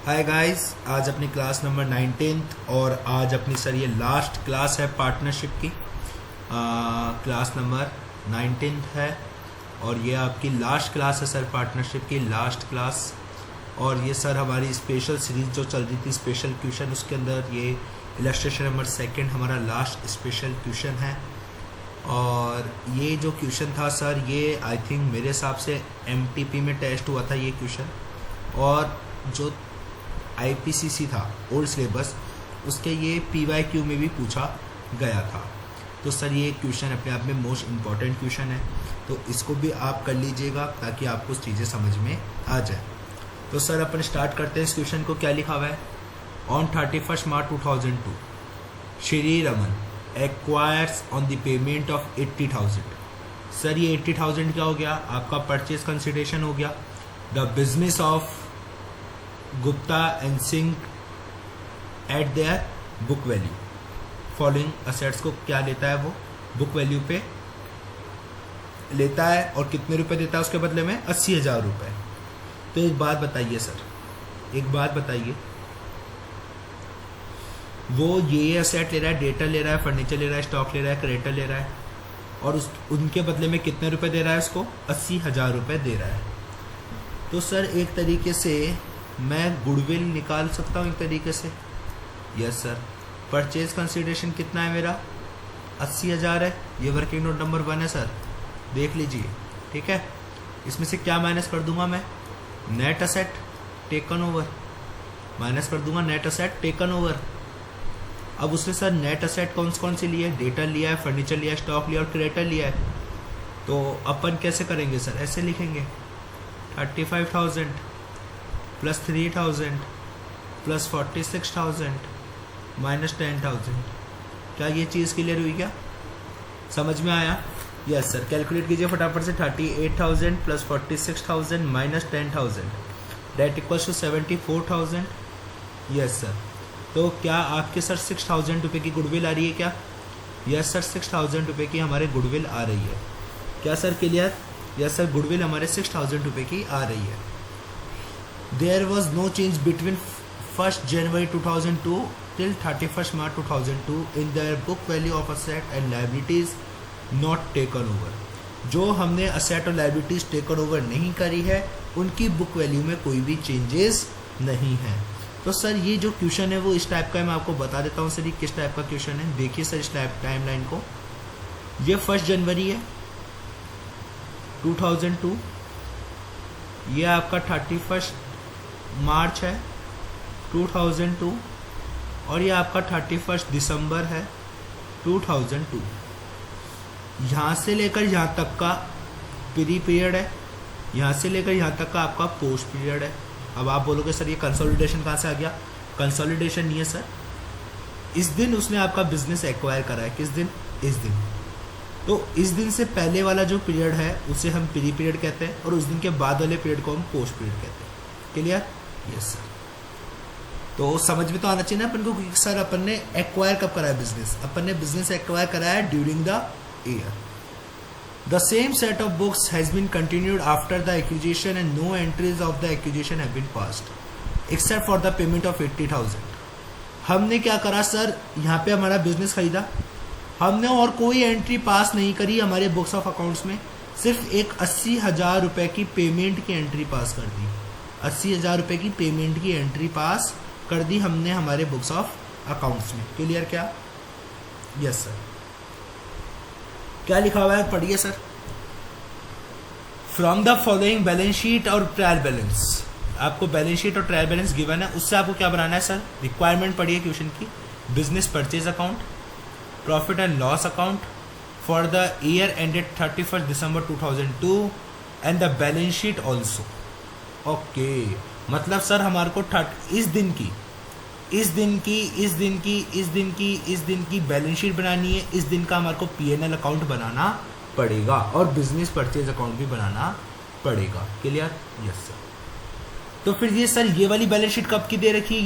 Hi guys, आज अपनी class number 19th और आज अपनी सर ये लास्ट क्लास है पार्टनरशिप की। क्लास नंबर 19th है और ये आपकी लास्ट क्लास है सर, पार्टनरशिप की लास्ट क्लास। और ये सर हमारी स्पेशल सीरीज जो चल रही थी स्पेशल क्वेश्चन, उसके अंदर ये इलस्ट्रेशन नंबर 2 हमारा लास्ट स्पेशल क्वेश्चन है। और ये जो क्वेश्चन था सर, ये आई थिंक मेरे हिसाब से MTP में टेस्ट हुआ था ये क्वेश्चन, और जो IPCC था ओल्ड सिलेबस उसके ये PYQ में भी पूछा गया था। तो सर ये क्वेश्चन अपने आप में मोस्ट इम्पॉर्टेंट क्वेश्चन है, तो इसको भी आप कर लीजिएगा ताकि आपको चीज़ें समझ में आ जाए। तो सर अपन स्टार्ट करते हैं इस क्वेश्चन को। क्या लिखा हुआ है? On 31 March 2002 Shri Raman acquires on the payment of 80,000। Sir ये 80,000 क्या हो गया? आपका परचेज कंसिडरेशन हो गया। The business of Gupta and Singh eight their book value. Following assets को क्या लेता है वो? बुक वैल्यू पे लेता है। और कितने रुपए देता है उसके बदले में? 80,000 रुपये। तो एक बात बताइए सर, एक बात बताइए, वो ये असेट ले रहा है, डेटा ले रहा है, फर्नीचर ले रहा है, स्टॉक ले रहा है, क्रेडिटर ले रहा है, और उनके बदले में कितने रुपए दे रहा है उसको? 80,000 रुपये दे रहा है। तो सर एक तरीके से मैं गुडविल निकाल सकता हूँ एक तरीके से। Yes sir. परचेज कंसिडरेशन कितना है मेरा? 80,000 है। ये वर्किंग नोट नंबर 1 है सर, देख लीजिए। ठीक है, इसमें से क्या माइनस कर दूंगा मैं? Net asset taken over minus कर दूंगा, नेट असेट टेकन ओवर। अब उसने सर नेट असेट कौन सी लिया है? डेटा लिया है, फर्नीचर लिया है, स्टॉक लिया और क्रेडिटर लिया है। तो अपन कैसे करेंगे सर? ऐसे लिखेंगे 35,000 प्लस 3,000 प्लस 46,000 माइनस 10,000। क्या ये चीज़ क्लियर हुई? क्या समझ में आया? Yes sir. कैलकुलेट कीजिए फटाफट से। 38,000 plus 46,000 minus 10,000 that equals to 74,000। Yes sir. तो क्या आपके सर 6,000 रुपये की गुडविल आ रही है क्या? यस सर, 6,000 रुपये की हमारे गुडविल आ रही है। क्या sir clear? Yes sir, goodwill हमारे 6,000 रुपये की आ रही है। There was no change between 1st January 2002 till 31st March 2002 in their book value of asset and liabilities not taken over। जो हमने asset और liabilities taken over नहीं करी है उनकी book value में कोई भी changes नहीं है। तो सर ये जो क्वेश्चन है वो इस टाइप का है, मैं आपको बता देता हूँ सर ये किस टाइप का क्वेश्चन है। देखिए सर इस टाइमलाइन को। ये 1 जनवरी है 2002, ये आपका 31 मार्च है 2002, और ये आपका 31 दिसंबर है 2002। यहाँ से लेकर यहाँ तक का प्री पीरियड है, यहाँ से लेकर यहाँ तक का आपका पोस्ट पीरियड है। अब आप बोलोगे सर ये कंसोलिडेशन कहाँ से आ गया? कंसोलिडेशन नहीं है सर, इस दिन उसने आपका बिजनेस एक्वायर करा है। किस दिन? इस दिन। तो इस दिन से पहले वाला जो पीरियड है उसे हम प्री पीरियड कहते हैं, और उस दिन के बाद वाले पीरियड को हम पोस्ट पीरियड कहते हैं। क्लियर? Yes sir. तो समझ में तो आना चाहिए ना अपन को कि सर अपन ने एक्वायर कब करा है बिजनेस? अपन ने बिजनेस एक्वायर करा है during the year. The same set of books has been continued after the acquisition and no entries of the acquisition have been passed except for the payment of 80,000। हमने क्या करा sir? यहाँ पे हमारा business खरीदा, हमने और कोई एंट्री पास नहीं करी हमारे बुक्स ऑफ अकाउंट्स में, सिर्फ एक 80,000 रुपये की पेमेंट की एंट्री पास कर दी। 80,000 रुपये की पेमेंट की एंट्री पास कर दी हमने हमारे बुक्स ऑफ अकाउंट्स में। क्लियर? क्या? Yes sir. क्या लिखा हुआ है? पढ़िए sir. From the following balance sheet और ट्रायल बैलेंस, आपको बैलेंस शीट और ट्रायल बैलेंस गिवन है, उससे आपको क्या बनाना है सर? रिक्वायरमेंट पढ़िए क्वेश्चन की। Business purchase account, profit and loss account for the year ended 31 December 2002 and the balance sheet also. Okay, मतलब सर हमारे को इस दिन की बैलेंस शीट बनानी है, इस दिन का हमारे को P&L अकाउंट बनाना पड़ेगा और बिजनेस परचेज अकाउंट भी बनाना पड़ेगा। क्लियर? Yes sir. तो फिर ये सर ये वाली बैलेंस शीट कब की दे रखी है?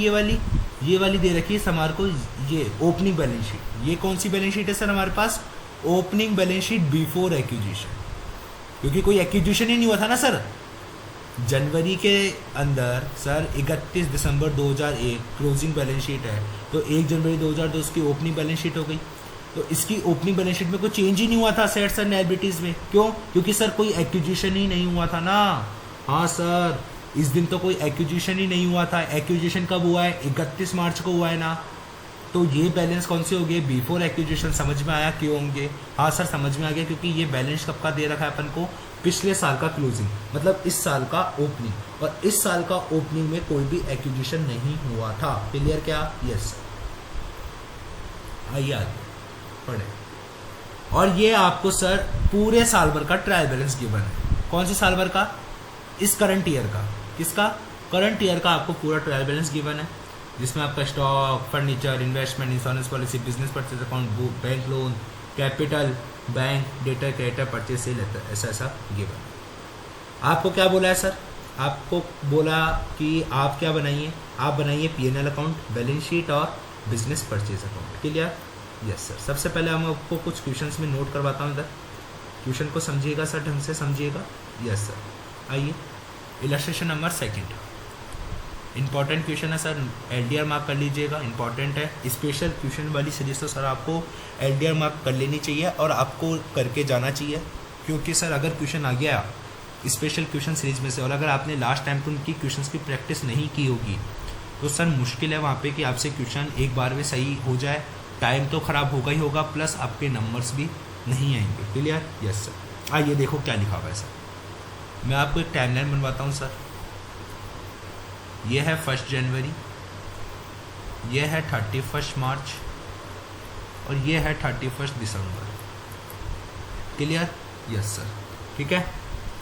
ये वाली दे रखी है हमारे को, ये ओपनिंग बैलेंस शीट। ये कौन सी बैलेंस शीट है सर हमारे पास? Opening balance sheet before acquisition, क्योंकि कोई एक्विजिशन ही नहीं हुआ था ना सर। जनवरी के अंदर सर 31 दिसंबर 2001 क्लोजिंग बैलेंस शीट है, तो 1 जनवरी 2002 की ओपनिंग बैलेंस शीट हो गई। तो इसकी ओपनिंग बैलेंस शीट में कोई चेंज ही नहीं हुआ था असेट्स एंड लायबिलिटीज में। क्यों? क्योंकि सर कोई एक्विजिशन ही नहीं हुआ था ना। हाँ सर, इस दिन तो कोई एक्विजिशन ही नहीं हुआ था। एक्विजिशन कब हुआ है? 31 मार्च को हुआ है ना। तो ये बैलेंस कौन से हो गए? Before acquisition. समझ में आया क्यों होंगे? हाँ सर समझ में आ गया, क्योंकि ये बैलेंस कब का दे रखा है अपन को? पिछले साल का क्लोजिंग, मतलब इस साल का ओपनिंग। और इस साल का ओपनिंग में कोई भी एक्विजिशन नहीं हुआ था। क्लियर क्या? Yes sir. आइए आगे पढ़े। और ये आपको सर पूरे साल भर का ट्रायल बैलेंस गिवन है। कौन से साल भर का? इस करंट ईयर का। किसका? करंट ईयर का आपको पूरा ट्रायल बैलेंस गिवन है, जिसमें आपका stock, furniture, investment, insurance policy, business purchase account, book, bank loan, capital, bank, debtor, creditor, purchase, sale, ऐसा ऐसा गिवन। आपको क्या बोला है सर? आपको बोला कि आप क्या बनाइए? आप बनाइए P&L अकाउंट, बैलेंस शीट और business purchase account. Clear? Yes sir. सबसे पहले हम आपको कुछ क्वेश्चंस में नोट करवाता हूँ इधर। क्वेश्चन को समझिएगा सर, ढंग से समझिएगा। Yes sir. आइए इलस्ट्रेशन नंबर 2। इंपॉर्टेंट क्वेश्चन है सर, LDR मार्क कर लीजिएगा, इंपॉर्टेंट है। स्पेशल क्वेश्चन वाली सीरीज तो सर आपको LDR मार्क कर लेनी चाहिए और आपको करके जाना चाहिए, क्योंकि सर अगर क्वेश्चन आ गया स्पेशल क्वेश्चन सीरीज में से और अगर आपने लास्ट टाइम तो उनकी क्वेश्चंस की प्रैक्टिस नहीं की होगी तो सर मुश्किल है वहाँ पे कि आपसे क्वेश्चन एक बार में सही हो जाए। टाइम तो ख़राब होगा ही होगा, प्लस आपके नंबर्स भी नहीं आएंगे। क्लियर? Yes sir. आइए देखो क्या लिखा हुआ है सर। मैं आपको एक टाइमलाइन बनवाता हूँ सर। ये है 1 जनवरी, ये है 31 मार्च और ये है 31 दिसंबर। क्लियर? Yes sir. ठीक है।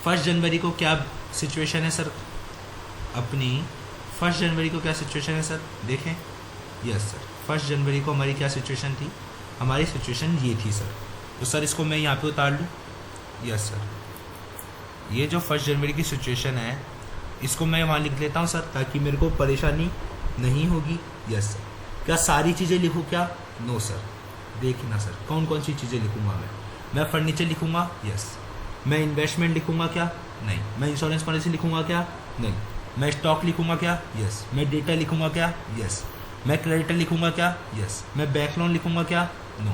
1 जनवरी को क्या सिचुएशन है सर अपनी? 1 जनवरी को क्या सिचुएशन है सर? देखें। Yes sir. 1 जनवरी को हमारी क्या सिचुएशन थी? हमारी सिचुएशन ये थी सर। तो सर इसको मैं यहाँ पे उतार लूँ। Yes sir. ये जो 1 जनवरी की सिचुएशन है इसको मैं वहाँ लिख लेता हूँ सर, ताकि मेरे को परेशानी नहीं होगी। Yes sir. क्या सारी चीज़ें लिखूँ क्या? No sir. देखना सर कौन कौन सी चीज़ें लिखूँगा मैं फर्नीचर लिखूँगा। यस। मैं इन्वेस्टमेंट लिखूँगा क्या? नहीं। मैं इंश्योरेंस पॉलिसी लिखूँगा क्या? नहीं। मैं स्टॉक लिखूँगा क्या? यस। मैं डेटा लिखूँगा क्या? यस। मैं क्रेडिटर लिखूँगा क्या? यस। मैं बैंक लोन लिखूँगा क्या? नो।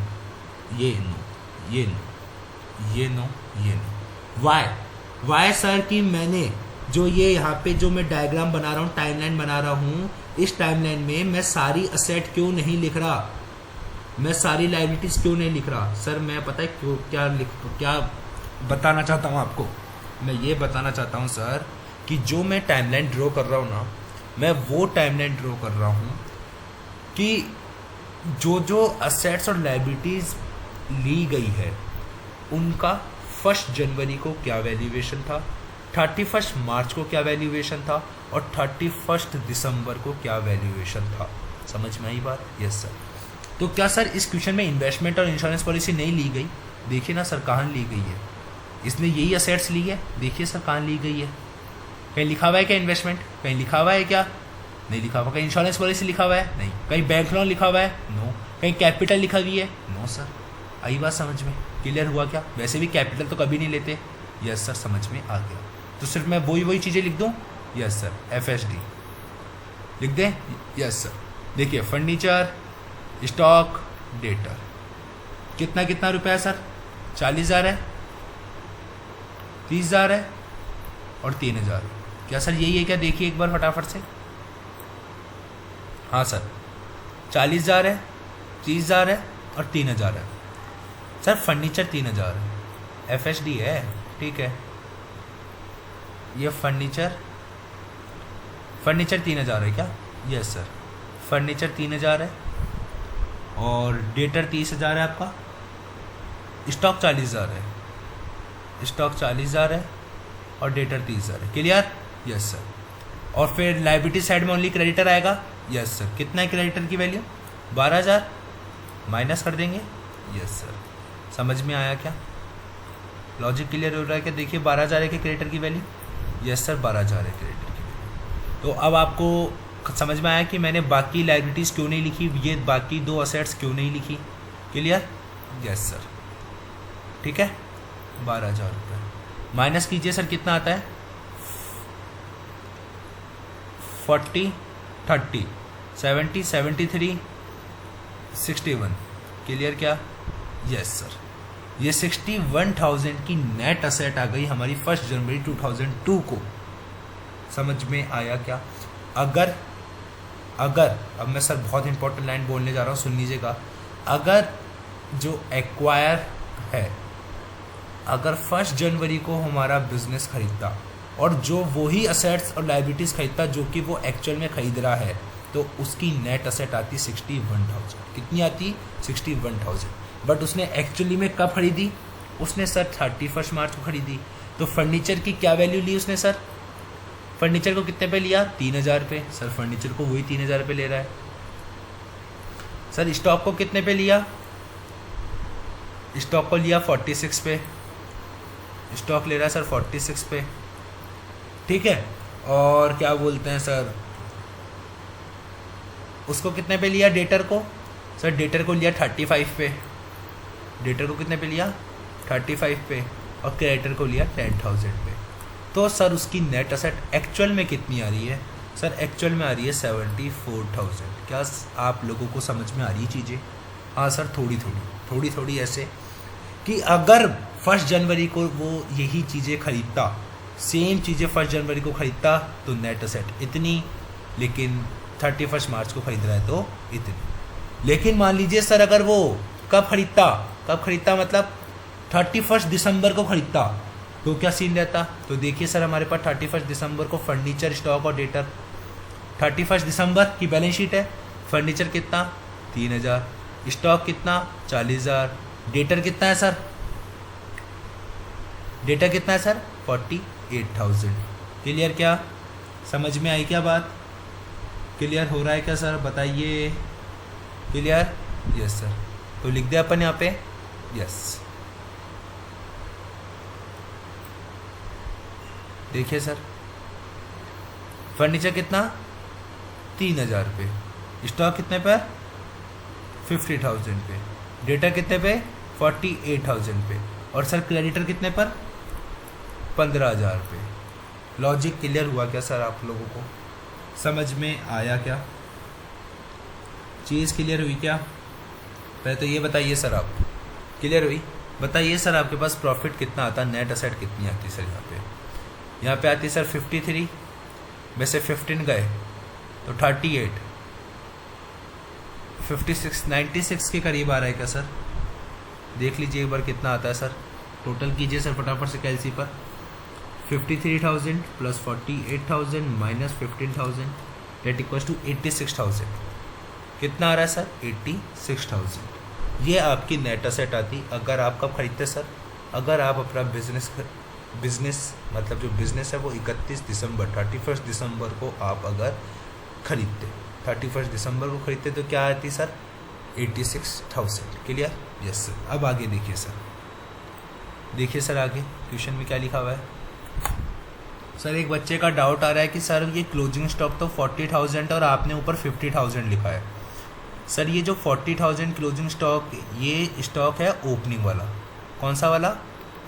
ये नो, ये नो, ये नो, ये नो। वाई सर कि मैंने जो ये यहाँ पे जो मैं डायग्राम बना रहा हूँ, टाइमलाइन बना रहा हूँ, इस टाइमलाइन में मैं सारी असेट क्यों नहीं लिख रहा? मैं सारी लायबिलिटीज क्यों नहीं लिख रहा? सर मैं पता है क्यों क्या बताना चाहता हूँ आपको। मैं ये बताना चाहता हूँ सर कि जो मैं टाइमलाइन ड्रॉ कर रहा हूँ ना, मैं वो टाइमलाइन ड्रॉ कर रहा हूँ कि जो जो असेट्स और लायबिलिटीज ली गई है उनका 1 जनवरी को क्या वैल्यूएशन था, 31 मार्च को क्या वैल्यूएशन था और 31 दिसंबर को क्या वैल्यूएशन था। समझ में आई बात? Yes sir. तो क्या सर इस क्वेश्चन में इन्वेस्टमेंट और इंश्योरेंस पॉलिसी नहीं ली गई? देखिए ना सर कहाँ ली गई है। इसने यही असेट्स ली है, देखिए सर कहाँ ली गई है। कहीं लिखा हुआ है क्या इन्वेस्टमेंट? कहीं लिखा हुआ है क्या? नहीं लिखा हुआ। कहीं इंश्योरेंस पॉलिसी लिखा हुआ है? नहीं। कहीं बैंक लोन लिखा हुआ है? नो। कहीं कैपिटल लिखा हुई है? No sir. आई बात समझ में? क्लियर हुआ क्या? वैसे भी कैपिटल तो कभी नहीं लेते। यस सर समझ में आ गया। तो सिर्फ मैं वही चीज़ें लिख दूँ? Yes sir. FSD लिख दें? Yes sir. देखिए फर्नीचर, स्टॉक, डेटर, कितना कितना रुपया है सर? 40,000 है, 30,000 है और 3,000 है। क्या सर यही है क्या? देखिए एक बार फटाफट से। हाँ सर 40,000 है, 30,000 है और 3,000 है। सर फर्नीचर 3,000 है, FSD है। ठीक है। ये फर्नीचर 3,000 है क्या? Yes sir. फर्नीचर 3,000 है और डेटर 30,000 है आपका। स्टॉक 40,000 है, स्टॉक 40,000 है और डेटर 30,000 है। क्लियर? Yes sir. और फिर लायबिलिटी साइड में ओनली क्रेडिटर आएगा। Yes sir. कितना है क्रेडिटर की वैल्यू? 12,000 माइनस कर देंगे। Yes sir. समझ में आया क्या? लॉजिक क्लियर हो रहा है क्या? देखिए 12,000 है कि क्रेडिटर की वैल्यू? यस सर 12,000 है क्रेडिटर की वैल्यू। तो अब आपको समझ में आया कि मैंने बाकी लायबिलिटीज़ क्यों नहीं लिखी, ये बाकी 2 असेट्स क्यों नहीं लिखी। क्लियर? Yes sir. ठीक है। 12,000 रुपये माइनस कीजिए सर, कितना आता है? 40 30 70 73 61 क्लियर क्या? यस सर, ये 61,000 की नेट असेट आ गई हमारी 1 जनवरी 2002 को। समझ में आया क्या? अगर अब मैं सर बहुत इंपॉर्टेंट लाइन बोलने जा रहा हूँ, सुन लीजिएगा। अगर जो एक्वायर है, अगर 1 जनवरी को हमारा बिजनेस खरीदता और जो वही असेट्स और लाइबिलिटीज़ खरीदता जो कि वो एक्चुअल में खरीद रहा है, तो उसकी नेट असेट आती 61,000। कितनी आती? 61,000। बट उसने एक्चुअली में कब खरीदी? उसने सर 31 मार्च को खरीदी। तो फर्नीचर की क्या वैल्यू ली उसने सर? फर्नीचर को कितने पे लिया? 3,000 पे। सर फर्नीचर को वही 3,000 पे ले रहा है। सर स्टॉक को कितने पे लिया? स्टॉक को लिया 46 पे। स्टॉक ले रहा है सर 46 पे, ठीक है। और क्या बोलते हैं सर, उसको कितने पे लिया? डेटर को? सर डेटर को लिया 35 पे। डेटर को कितने पे लिया? 35 पे। और क्रेडिटर को लिया 10,000 पे। तो सर उसकी नेट असेट एक्चुअल में कितनी आ रही है? सर एक्चुअल में आ रही है 74,000। क्या आप लोगों को समझ में आ रही चीज़ें? हाँ सर, थोड़ी थोड़ी ऐसे कि अगर 1 जनवरी को वो यही चीज़ें खरीदता, सेम चीज़ें 1 जनवरी को खरीदता, तो नेट असेट इतनी, लेकिन 31 मार्च को खरीद रहा है तो इतनी। लेकिन मान लीजिए सर अगर वो कब खरीदता मतलब 31 दिसंबर को खरीदता, तो क्या सीन रहता? तो देखिए सर, हमारे पास 31 दिसंबर को फर्नीचर, स्टॉक और डेटर। 31 दिसंबर की बैलेंस शीट है। फर्नीचर कितना? 3,000। स्टॉक कितना? 40,000। डेटर कितना है सर? डेटा कितना है सर? 48,000। क्लियर क्या? समझ में आई क्या बात? क्लियर हो रहा है क्या सर? बताइए। क्लियर? Yes sir. तो लिख दिया अपन यहाँ पे यस। देखिए सर, फर्नीचर कितना? 3,000 पे। स्टॉक कितने पे? 50,000 पे। डेटा कितने पे? 48,000 पे। और सर क्रेडिटर कितने पर? 15,000 पे। लॉजिक क्लियर हुआ क्या सर? आप लोगों को समझ में आया क्या? चीज़ क्लियर हुई क्या? पहले तो ये बताइए सर, आप क्लियर हुई? बताइए सर, आपके पास प्रॉफिट कितना आता? नेट असेट कितनी आती सर? यहाँ पे आती सर 53 में से 15 गए तो 38, 56, 96 के करीब आ रहा है क्या सर? देख लीजिए एक बार कितना आता है सर। टोटल कीजिए सर फटाफट से कैलसी पर। 53,000 plus 48,000 minus 15,000 that equals to 86,000। कितना आ रहा है सर? 86,000। ये आपकी नेट असेट आती अगर आप कब खरीदते सर? अगर आप अपना बिजनेस मतलब जो बिज़नेस है वो 31 दिसंबर 31 दिसंबर को आप अगर खरीदते, 31 दिसंबर को खरीदते तो क्या आती सर? 86,000। क्लियर? Yes sir. अब आगे देखिए सर, देखिए सर आगे क्वेश्चन में क्या लिखा हुआ है। सर एक बच्चे का डाउट आ रहा है कि सर ये क्लोजिंग स्टॉक तो 40,000 और आपने ऊपर 50,000 लिखा है। सर ये जो 40,000 क्लोजिंग स्टॉक, ये स्टॉक है ओपनिंग वाला। कौन सा वाला?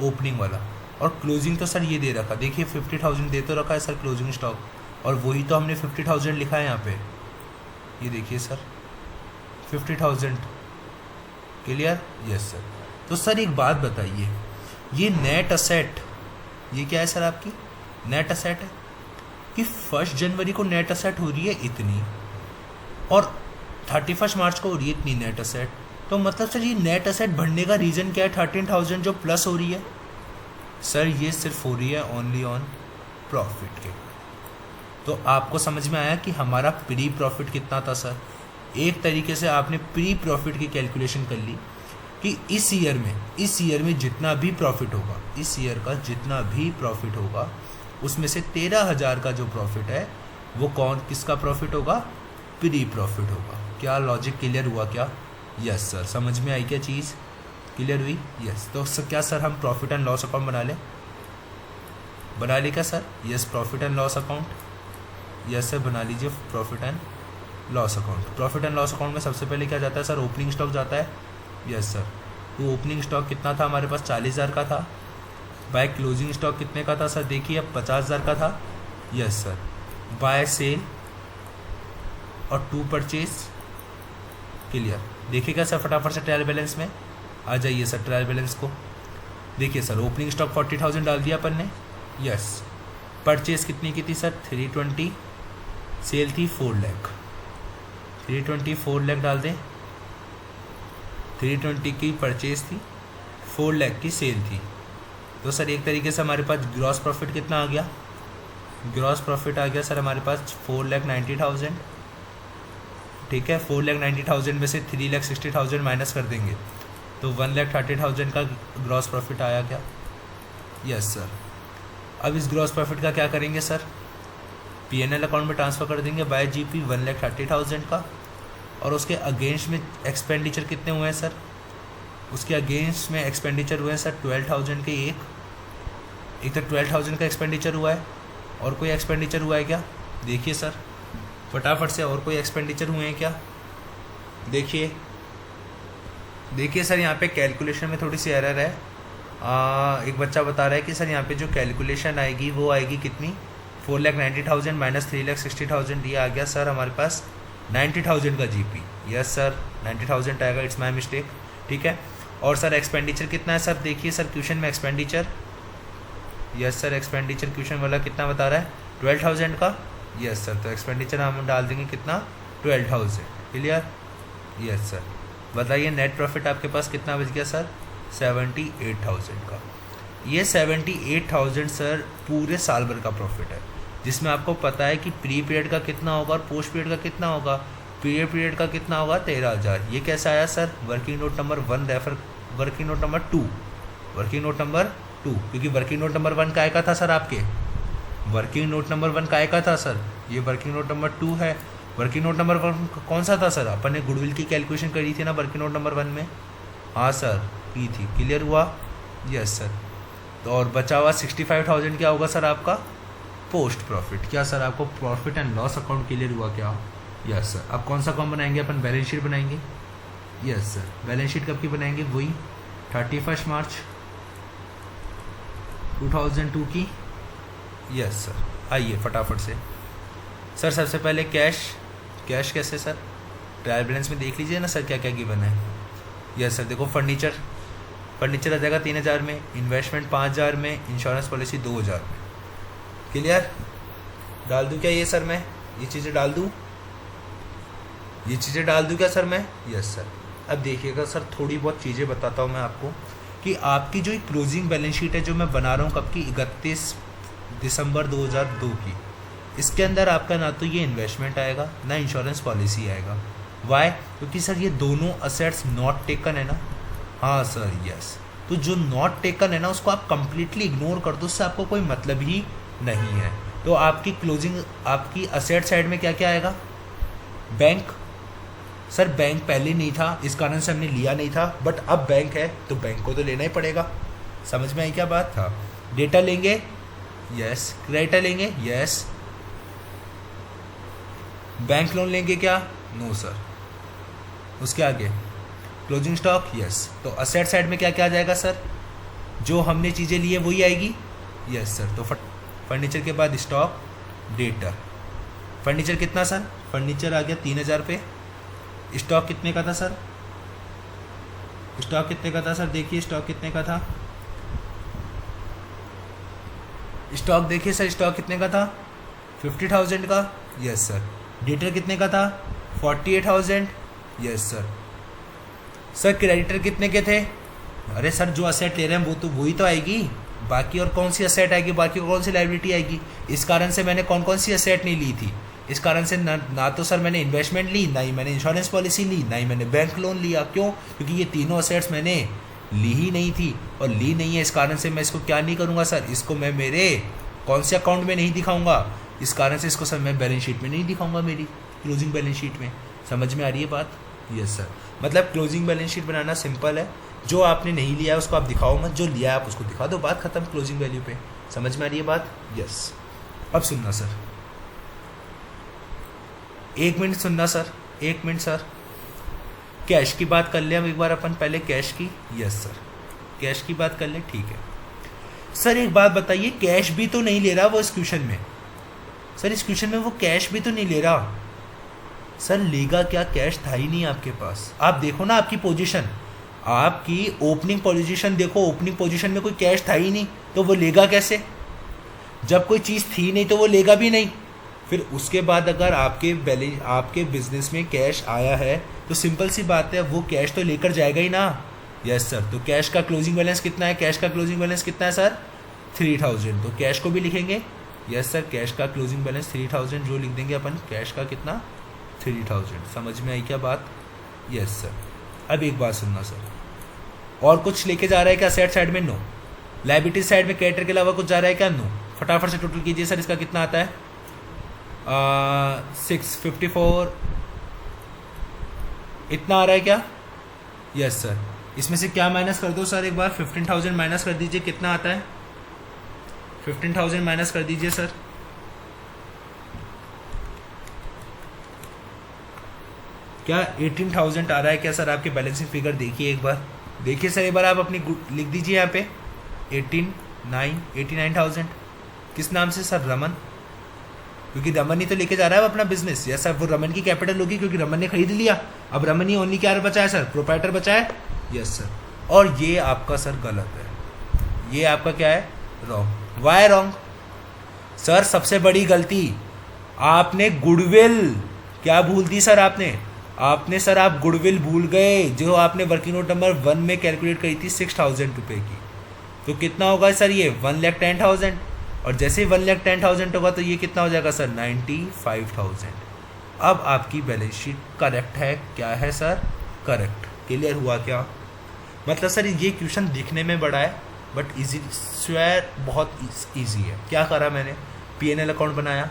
ओपनिंग वाला। और क्लोजिंग तो सर ये दे रखा, देखिए 50,000 दे तो रखा है सर क्लोजिंग स्टॉक, और वही तो हमने 50,000 लिखा है यहाँ पे। ये देखिए सर 50,000। क्लियर? Yes sir. तो सर एक बात बताइए, ये नेट असेट, ये क्या है सर? आपकी नेट असेट है कि 1 जनवरी को नेट असेट हो रही है इतनी, और 31 मार्च को हो रही है इतनी नेट असेट। तो मतलब सर ये नेट असेट बढ़ने का रीज़न क्या है? 13,000 जो प्लस हो रही है सर, ये सिर्फ हो रही है ओनली ऑन प्रॉफिट के। तो आपको समझ में आया कि हमारा प्री प्रॉफिट कितना था सर? एक तरीके से आपने प्री प्रॉफिट की कैलकुलेशन कर ली कि इस ईयर में जितना भी प्रॉफिट होगा, इस ईयर का जितना भी प्रॉफिट होगा, उसमें से 13,000 का जो प्रॉफिट है वो किसका प्रॉफिट होगा? प्री प्रॉफिट होगा। क्या लॉजिक क्लियर हुआ क्या? Yes sir. समझ में आई क्या चीज़? क्लियर हुई? यस। तो क्या सर हम प्रॉफिट एंड लॉस अकाउंट बना ले क्या sir? Yes, profit and loss account. Yes sir, बना लीजिए profit and loss account. Profit and loss account में सबसे पहले क्या जाता है सर? ओपनिंग स्टॉक जाता है। Yes sir. तो ओपनिंग स्टॉक कितना था हमारे पास? 40,000 का था। बाय क्लोजिंग स्टॉक कितने का था सर? देखिए अब 50,000 का था। Yes sir. बाय सेल और 2 परचेज। क्लियर। देखिएगा सर फटाफट से ट्रायल बैलेंस में आ जाइए सर। ट्रायल बैलेंस को देखिए सर, ओपनिंग स्टॉक 40,000 डाल दिया अपन ने, यस। परचेज कितनी की थी सर? 320। सेल थी 4 लाख। 320 4 लाख डाल दें। 320 की परचेज थी, 4 लाख की सेल थी। तो सर एक तरीके से हमारे पास ग्रॉस प्रॉफिट कितना आ गया? ग्रॉस प्रॉफिट आ गया सर हमारे पास 4,90,000। ठीक है, 4,90,000 में से 3,60,000 माइनस कर देंगे तो 1,30,000 का ग्रॉस प्रॉफिट आया क्या? Yes sir. अब इस ग्रॉस प्रॉफिट का क्या करेंगे सर? पीएनएल अकाउंट में ट्रांसफ़र कर देंगे बाय जीपी 1,30,000 का। और उसके अगेंस्ट में एक्सपेंडिचर कितने हुए हैं सर? उसके अगेंस्ट में एक्सपेंडिचर हुए हैं सर 12,000 के। एक तो 12,000 का एक्सपेंडिचर हुआ है, और कोई एक्सपेंडिचर हुआ है क्या? देखिए सर फटाफट से, और कोई एक्सपेंडिचर हुए हैं क्या? देखिए सर यहाँ पे कैलकुलेशन में थोड़ी सी एरर है। एक बच्चा बता रहा है कि सर यहाँ पे जो कैलकुलेशन आएगी वो आएगी कितनी? 4,90,000 माइनस 3,60,000, ये आ गया सर हमारे पास 90,000 का जीपी। यस सर 90,000 आएगा, इट्स माई मिस्टेक। ठीक है। और सर एक्सपेंडिचर कितना है सर? देखिए सर क्वेश्चन में expenditure, yes sir expenditure question वाला कितना बता रहा है? 12,000 का। यस सर, तो एक्सपेंडिचर हम डाल देंगे कितना? 12,000। क्लियर? Yes sir. बताइए नेट प्रॉफिट आपके पास कितना बच गया सर? 78,000 का। ये 78,000 सर पूरे साल भर का प्रॉफिट है, जिसमें आपको पता है कि प्री पीरियड का कितना होगा और पोस्ट पीरियड का कितना होगा। पीरियड का कितना होगा? 13,000। ये कैसे आया sir? Working note number 1 refer, working note number 2, working note number 2, क्योंकि वर्किंग नोट नंबर 1 काय का था सर? आपके वर्किंग नोट नंबर 1 काय का था सर? ये वर्किंग नोट नंबर 2 है। वर्किंग नोट नंबर 1 कौन सा था सर? अपन ने गुडविल की कैलकुलेशन करी थी ना वर्किंग नोट नंबर 1 में। हाँ सर की थी। क्लियर हुआ? Yes sir. तो और बचा हुआ 65,000 क्या होगा सर आपका? Post profit. क्या सर आपको profit and loss account clear हुआ क्या? Yes sir. अब कौन सा अकाउंट बनाएंगे अपन? बैलेंस शीट बनाएंगे। Yes sir. बैलेंस शीट कब की बनाएंगे? वही 31 मार्च 2002 की। Yes sir. आइए फटाफट से सर, सबसे पहले कैश कैसे सर? ट्रायल बैलेंस में देख लीजिए ना सर क्या क्या गिवन है। Yes sir. देखो फर्नीचर आ जाएगा 3,000 में, इन्वेस्टमेंट 5,000 में, इंश्योरेंस पॉलिसी 2,000 में। क्लियर? डाल दूँ क्या ये सर? मैं ये चीज़ें डाल दूँ क्या सर मैं? Yes sir. अब देखिएगा सर थोड़ी बहुत चीज़ें बताता हूँ मैं आपको कि आपकी जो क्लोजिंग बैलेंस शीट है जो मैं बना रहा हूँ कब की? 31 दिसंबर 2002 की। इसके अंदर आपका ना तो ये इन्वेस्टमेंट आएगा ना इंश्योरेंस पॉलिसी आएगा। वाई? क्योंकि सर ये दोनों असेट्स नॉट टेकन है ना। हाँ सर यस। तो जो नॉट टेकन है ना उसको आप कंप्लीटली इग्नोर कर दो, उससे आपको कोई मतलब ही नहीं है। तो आपकी क्लोजिंग, आपकी असेट साइड में क्या क्या आएगा? बैंक। सर बैंक पहले नहीं था, इस कारण से हमने लिया नहीं था, बट अब बैंक है तो बैंक को तो लेना ही पड़ेगा। समझ में आई क्या बात? था। डेटा लेंगे, यस। क्रेडिटर लेंगे, यस। बैंक लोन लेंगे क्या? No sir. उसके आगे क्लोजिंग स्टॉक, यस। तो असेट साइड में क्या क्या आ जाएगा सर? जो हमने चीज़ें ली है वही आएगी, यस सर। तो फर्नीचर के बाद स्टॉक, डेटर। फर्नीचर कितना सर? फर्नीचर आ गया 3,000 पे। स्टॉक कितने का था सर? स्टॉक कितने का था सर? देखिए स्टॉक कितने का था? स्टॉक देखिए सर, स्टॉक कितने का था? 50,000 का, यस सर। डेटर कितने का था? 48,000, यस सर। सर क्रेडिटर कितने के थे? अरे सर जो असेट ले रहे हैं वो तो वही तो आएगी, बाकी और कौन सी असेट आएगी, बाकी और कौन सी लायबिलिटी आएगी? इस कारण से मैंने कौन कौन सी असेट नहीं ली थी? इस कारण से ना तो सर मैंने इन्वेस्टमेंट ली, ना ही मैंने इंश्योरेंस पॉलिसी ली, ना ही मैंने बैंक लोन लिया। क्यों? क्योंकि ये तीनों असेट्स मैंने ली ही नहीं थी, और ली नहीं है इस कारण से मैं इसको क्या नहीं करूँगा सर? इसको मैं मेरे कौन से अकाउंट में नहीं दिखाऊंगा, इस कारण से इसको सर मैं बैलेंस शीट में नहीं दिखाऊंगा, मेरी क्लोजिंग बैलेंस शीट में। समझ में आ रही है बात? Yes sir. मतलब क्लोजिंग बैलेंस शीट बनाना सिंपल है, जो आपने नहीं लिया है उसको आप दिखाओ मत, जो लिया है आप उसको दिखा दो, बात खत्म क्लोजिंग वैल्यू पे। समझ में आ रही है बात? यस। अब सुनना सर, 1 मिनट सुनना सर, 1 मिनट सर। कैश की बात कर ले हम एक बार अपन पहले, कैश की। यस सर, कैश की बात कर ले, ठीक है सर। एक बात बताइए, कैश भी तो नहीं ले रहा वो इस क्वेश्चन में। सर इस क्वेश्चन में वो कैश भी तो नहीं ले रहा, सर लेगा क्या, कैश था ही नहीं आपके पास। आप देखो ना आपकी पोजीशन, आपकी ओपनिंग पोजीशन देखो, ओपनिंग पोजीशन में कोई कैश था ही नहीं, तो वो लेगा कैसे? जब कोई चीज़ थी नहीं तो वो लेगा भी नहीं। फिर उसके बाद अगर आपके बिजनेस में कैश आया है तो सिंपल सी बात है, वो कैश तो लेकर जाएगा ही ना। यस सर, तो कैश का क्लोजिंग बैलेंस कितना है? कैश का क्लोजिंग बैलेंस कितना है सर? 3000। तो कैश को भी लिखेंगे। यस सर, कैश का क्लोजिंग बैलेंस 3000 जो लिख देंगे अपन, कैश का कितना? 3000। समझ में आई क्या बात? Yes sir. अब एक बात सुनना सर, और कुछ लेके जा रहा है क्या असेट साइड में? नो। लायबिलिटी साइड में क्रेडिटर के अलावा कुछ जा रहा है क्या? नो। फटाफट से टोटल कीजिए सर, इसका कितना आता है? 654 इतना आ रहा है क्या? Yes sir. इसमें से क्या माइनस कर दो सर, एक बार 15,000 माइनस कर दीजिए, कितना आता है? 15,000 माइनस कर दीजिए सर। क्या 18,000 आ रहा है क्या सर? आपके बैलेंसिंग फिगर देखिए एक बार, देखिए सर एक बार, आप अपनी लिख दीजिए यहाँ पे 89,000। किस नाम से सर? रमन। क्योंकि रमन ही तो लेके जा रहा है वो अपना बिजनेस। यस सर, वो रमन की कैपिटल होगी क्योंकि रमन ने खरीद लिया। अब रमन ही ओनली क्या बचा है सर? प्रोप्राइटर बचा है। Yes sir. और ये आपका सर गलत है, ये आपका क्या है? रॉन्ग। Why wrong sir? सबसे बड़ी गलती आपने गुडविल क्या भूल दी सर? आपने सर आप गुडविल भूल गए, जो आपने वर्किंग नोट नंबर 1 में कैलकुलेट करी थी 6,000 रुपये की। तो कितना होगा सर? ये 1,10,000। और जैसे ही 1,10,000 होगा तो ये कितना हो जाएगा सर? 95,000। अब आपकी बैलेंस शीट करेक्ट है। क्या है सर? करेक्ट। क्लियर हुआ क्या? मतलब सर ये क्वेश्चन दिखने में बड़ा है बट इजी, स्वेर बहुत इजी है। क्या करा मैंने? P&L अकाउंट बनाया,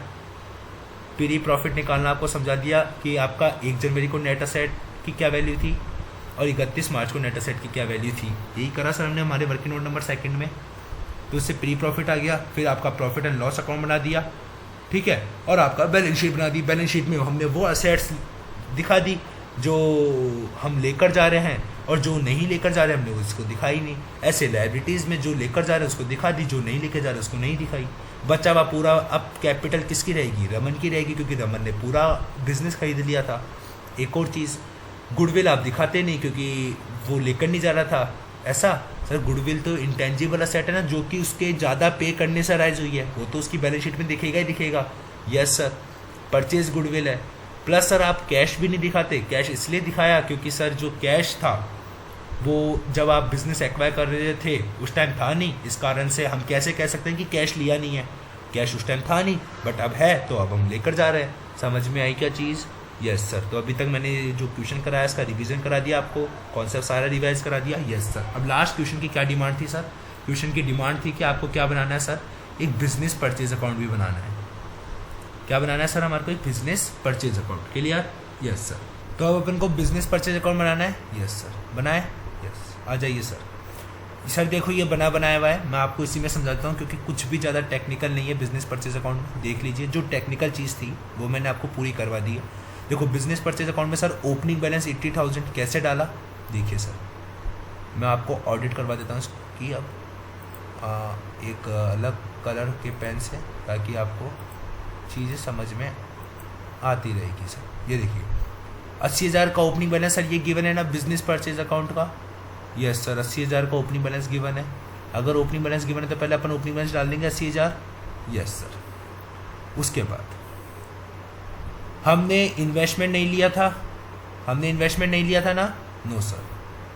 प्री प्रॉफिट निकालना आपको समझा दिया कि आपका 1 जनवरी को नेट असेट की क्या वैल्यू थी और 31 मार्च को नेट असेट की क्या वैल्यू थी। यही करा सर हमने हमारे वर्किंग नोट नंबर 2 में। तो उससे प्री प्रॉफिट आ गया, फिर आपका प्रॉफिट एंड लॉस अकाउंट बना दिया, ठीक है, और आपका बैलेंस शीट बना दी। बैलेंस शीट में हमने वो असेट्स दिखा दी जो हम लेकर जा रहे हैं, और जो नहीं लेकर जा रहे हमने उसको दिखाई नहीं। ऐसे लायबिलिटीज़ में जो लेकर जा रहे हैं उसको दिखा दी, जो नहीं लेकर जा रहे उसको नहीं दिखाई। बच्चा हुआ पूरा। अब कैपिटल किसकी रहेगी? रमन की रहेगी, क्योंकि रमन ने पूरा बिजनेस खरीद लिया था। एक और चीज़, गुडविल आप दिखाते नहीं क्योंकि वो लेकर नहीं जा रहा था। ऐसा सर, गुडविल तो इंटेंजिबल असेट है ना, जो कि उसके ज़्यादा पे करने से राइज हुई है, वो तो उसकी बैलेंस शीट में दिखेगा ही दिखेगा। यस सर, परचेज गुडविल है। प्लस सर आप कैश भी नहीं दिखाते। कैश इसलिए दिखाया क्योंकि सर जो कैश था वो जब आप बिज़नेस एक्वायर कर रहे थे उस टाइम था नहीं, इस कारण से हम कैसे कह सकते हैं कि कैश लिया नहीं है? कैश उस टाइम था नहीं, बट अब है तो अब हम लेकर जा रहे हैं। समझ में आई क्या चीज़? Yes sir. तो अभी तक मैंने जो क्वेश्चन कराया इसका रिवीजन करा दिया आपको, कॉन्सेप्ट सारा रिवाइज करा दिया। Yes sir. अब लास्ट क्वेश्चन की क्या डिमांड थी सर? क्वेश्चन की डिमांड थी कि आपको क्या बनाना है सर? एक बिजनेस परचेज अकाउंट भी बनाना है। क्या बनाना है सर? हमारे को एक business purchase account. Clear? Yes sir. तो अब अपन को बिजनेस परचेज अकाउंट बनाना है। Yes sir. बनाए? यस। आ जाइए सर। सर देखो ये बनाया हुआ है, मैं आपको इसी में समझाता हूँ क्योंकि कुछ भी ज़्यादा टेक्निकल नहीं है बिजनेस परचेज अकाउंट में। देख लीजिए, जो टेक्निकल चीज़ थी वो मैंने आपको पूरी करवा दी है। देखो बिजनेस परचेज अकाउंट में सर ओपनिंग बैलेंस 80,000 कैसे डाला? देखिए सर, मैं आपको ऑडिट करवा देता हूँ कि अब एक अलग कलर के पेन से, ताकि आपको चीज़ें समझ में आती रहेगी सर। ये देखिए 80,000 का ओपनिंग बैलेंस सर ये गिवन है ना बिजनेस परचेज अकाउंट का। यस सर, 80,000 का ओपनिंग बैलेंस गिवन है। अगर ओपनिंग बैलेंस गिवन है तो पहले अपन ओपनिंग बैलेंस डाल देंगे 80,000। Yes sir. उसके बाद हमने इन्वेस्टमेंट नहीं लिया था, ना? No sir.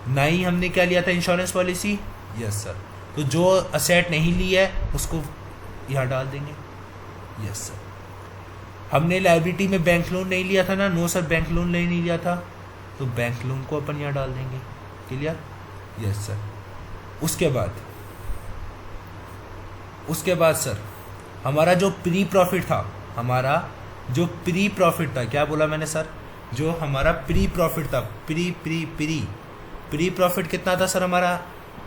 ना ही हमने क्या लिया था? Insurance policy. Yes sir. तो जो असेट नहीं ली है उसको यहाँ डाल देंगे। Yes sir. हमने लायबिलिटी में बैंक लोन नहीं लिया था ना? नो सर, बैंक लोन नहीं लिया था, तो बैंक लोन को अपन यहाँ डाल देंगे। क्लियर? Yes sir. उसके बाद सर हमारा जो प्री प्रॉफिट था, क्या बोला मैंने सर? जो हमारा प्री प्रॉफिट था, प्री प्रॉफिट कितना था सर? हमारा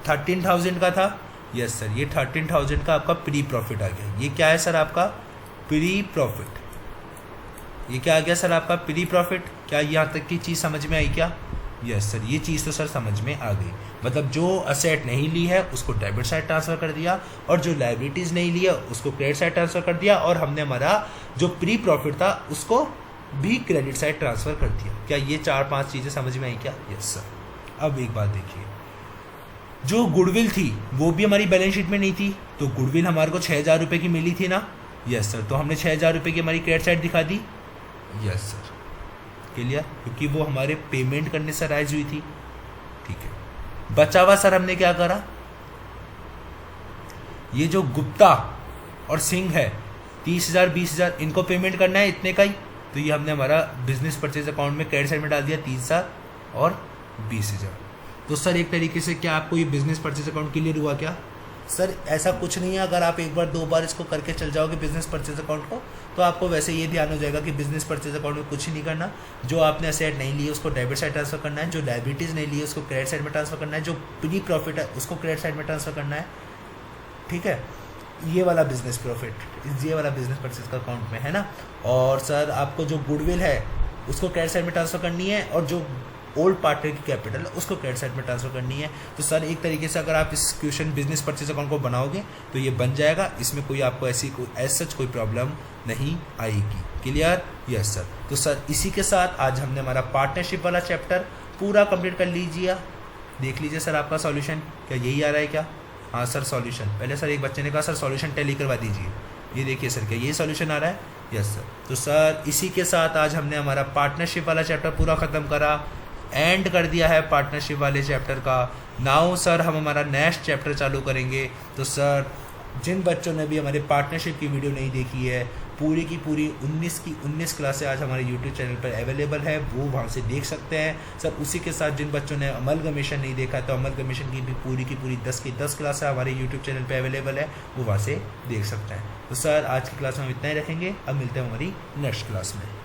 13,000 का था। यस सर, ये 13,000 का आपका प्री प्रॉफिट आ गया। ये क्या है सर? आपका प्री प्रॉफिट। ये क्या आ गया सर? आपका प्री प्रॉफिट। क्या यहाँ तक की चीज़ समझ में आई क्या? यस सर, ये चीज़ तो सर समझ में आ गई। मतलब जो असेट नहीं ली है उसको डेबिट साइड ट्रांसफ़र कर दिया, और जो लायबिलिटीज़ नहीं ली है उसको क्रेडिट साइड ट्रांसफ़र कर दिया, और हमने हमारा जो प्री प्रॉफिट था उसको भी क्रेडिट साइड ट्रांसफ़र कर दिया। क्या ये 4-5 चीज़ें समझ में आई क्या? Yes sir. अब एक बात देखिए, जो गुडविल थी वो भी हमारी बैलेंस शीट में नहीं थी, तो गुडविल हमारे को 6,000 रुपये की मिली थी ना? Yes sir. तो हमने 6,000 रुपये की हमारी क्रेडिट साइड दिखा दी। यस सर, क्लियर, क्योंकि वो हमारे पेमेंट करने से राइज हुई थी। ठीक है, बचा हुआ सर हमने क्या करा, ये जो गुप्ता और सिंह है 30,000 20,000 इनको पेमेंट करना है इतने का ही, तो ये हमने हमारा बिजनेस परचेज अकाउंट में क्रेडिट साइड में डाल दिया 30,000 और 20,000। तो सर एक तरीके से क्या आपको ये बिजनेस परचेज अकाउंट क्लियर हुआ क्या? सर ऐसा कुछ नहीं है, अगर आप एक बार 2 बार इसको करके चल जाओगे बिजनेस परचेज अकाउंट को, तो आपको वैसे ये ध्यान हो जाएगा कि बिजनेस परचेज अकाउंट में कुछ ही नहीं करना। जो आपने असेट नहीं ली उसको डेबिट साइड ट्रांसफर करना है, जो लायबिलिटीज़ नहीं ली उसको क्रेडिट साइड में ट्रांसफर करना है, जो प्री प्रॉफिट है उसको क्रेडिट साइड में ट्रांसफर करना है। ठीक है, ये वाला बिजनेस प्रॉफिट ये वाला बिजनेस परचेज का अकाउंट में है ना। और सर आपको जो गुडविल है उसको क्रेडिट साइड में ट्रांसफर करनी है, और जो ओल्ड पार्टनर की कैपिटल उसको क्रेडिट साइड में ट्रांसफर करनी है। तो सर एक तरीके से अगर आप इस क्वेश्चन बिजनेस परचेज अकाउंट को बनाओगे तो ये बन जाएगा, इसमें कोई आपको ऐसी कोई प्रॉब्लम नहीं आएगी। क्लियर? Yes sir. तो सर इसी के साथ आज हमने हमारा पार्टनरशिप वाला चैप्टर पूरा कंप्लीट कर लीजिए। देख लीजिए सर आपका सॉल्यूशन क्या यही आ रहा है क्या? हाँ सर सॉल्यूशन, पहले सर एक बच्चे ने कहा सर सॉल्यूशन टैली करवा दीजिए, ये देखिए सर क्या यही सॉल्यूशन आ रहा है? Yes sir. तो सर इसी के साथ आज हमने हमारा पार्टनरशिप वाला चैप्टर पूरा ख़त्म करा, एंड कर दिया है पार्टनरशिप वाले चैप्टर का। नाउ सर हम हमारा नेक्स्ट चैप्टर चालू करेंगे। तो सर जिन बच्चों ने भी हमारे पार्टनरशिप की वीडियो नहीं देखी है, पूरी की पूरी 19 की 19 क्लासें आज हमारे यूट्यूब चैनल पर अवेलेबल है, वो वहाँ से देख सकते हैं। सर उसी के साथ जिन बच्चों ने अमलगमेशन नहीं देखा तो अमलगमेशन की भी पूरी की पूरी 10 की 10 क्लासें हमारे यूट्यूब चैनल पर अवेलेबल है, वो वहाँ से देख सकते हैं। तो सर आज की क्लास में हम इतना ही रखेंगे, अब मिलते हैं हमारी नेक्स्ट क्लास में।